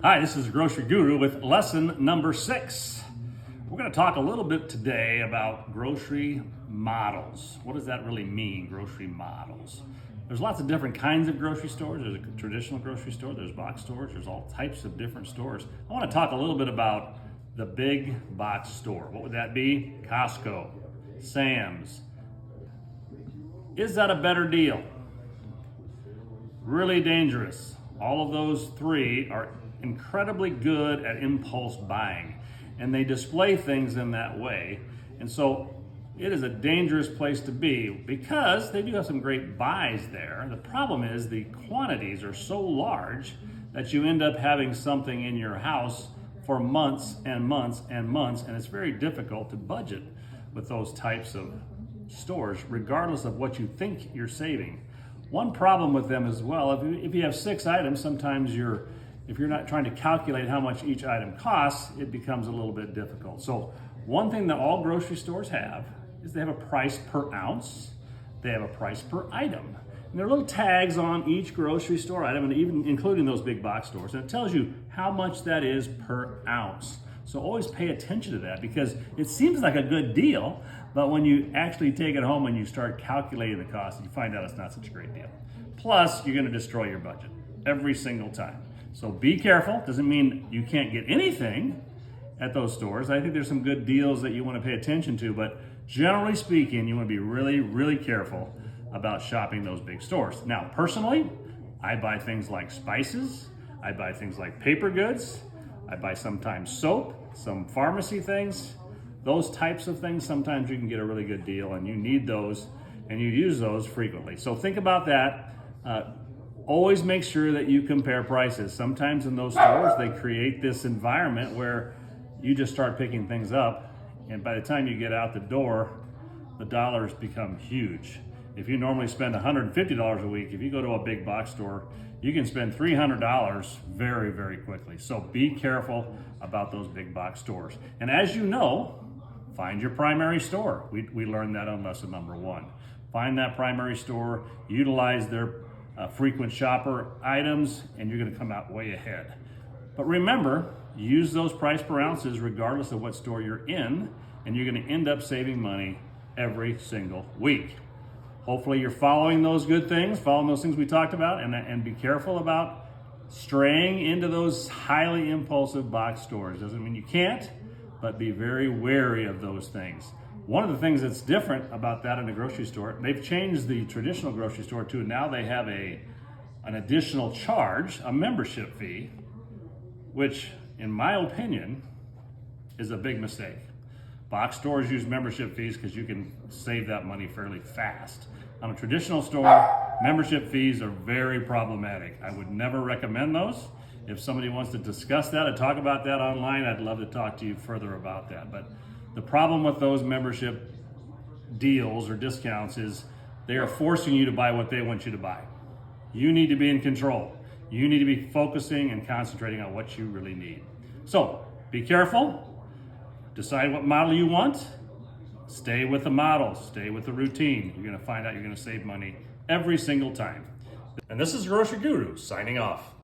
Hi, this is Grocery Guru with lesson number 6. We're going to talk a little bit today about grocery models. What does that really mean, grocery models? There's lots of different kinds of grocery stores. There's a traditional grocery store, there's box stores, there's all types of different stores. I want to talk a little bit about the big box store. What would that be? Costco, Sam's. Is that a better deal? Really dangerous. All of those three are incredibly good at impulse buying, and they display things in that way. And so it is a dangerous place to be because they do have some great buys there. The problem is the quantities are so large that you end up having something in your house for months and months and months, and it's very difficult to budget with those types of stores, regardless of what you think you're saving. One problem with them as well, if you have 6 items, sometimes if you're not trying to calculate how much each item costs, it becomes a little bit difficult. So one thing that all grocery stores have is they have a price per ounce, they have a price per item. And there are little tags on each grocery store item, and even including those big box stores, and it tells you how much that is per ounce. So always pay attention to that because it seems like a good deal, but when you actually take it home and you start calculating the cost, you find out it's not such a great deal. Plus, you're going to destroy your budget every single time. So be careful. Doesn't mean you can't get anything at those stores. I think there's some good deals that you want to pay attention to, but generally speaking, you want to be really, really careful about shopping those big stores. Now, personally, I buy things like spices. I buy things like paper goods. I buy sometimes soap, some pharmacy things. Those types of things, sometimes you can get a really good deal and you need those and you use those frequently. So think about that. Always make sure that you compare prices. Sometimes in those stores, they create this environment where you just start picking things up, and by the time you get out the door, the dollars become huge. If you normally spend $150 a week, if you go to a big box store, you can spend $300 very, very quickly. So be careful about those big box stores. And as you know, find your primary store. We learned that on lesson number 1. Find that primary store, utilize their frequent shopper items, and you're going to come out way ahead. But remember, use those price per ounces regardless of what store you're in, and you're going to end up saving money every single week. Hopefully you're following those good things, following those things we talked about, and be careful about straying into those highly impulsive box stores. Doesn't mean you can't, but be very wary of those things. One of the things that's different about that in a grocery store, they've changed the traditional grocery store too. Now they have an additional charge, a membership fee, which in my opinion is a big mistake. Box stores use membership fees because you can save that money fairly fast. On a traditional store, membership fees are very problematic. I would never recommend those. If somebody wants to discuss that and talk about that online, I'd love to talk to you further about that. But the problem with those membership deals or discounts is they are forcing you to buy what they want you to buy. You need to be in control. You need to be focusing and concentrating on what you really need. So be careful. Decide what model you want. Stay with the model. Stay with the routine. You're going to find out you're going to save money every single time. And this is Grocery Guru signing off.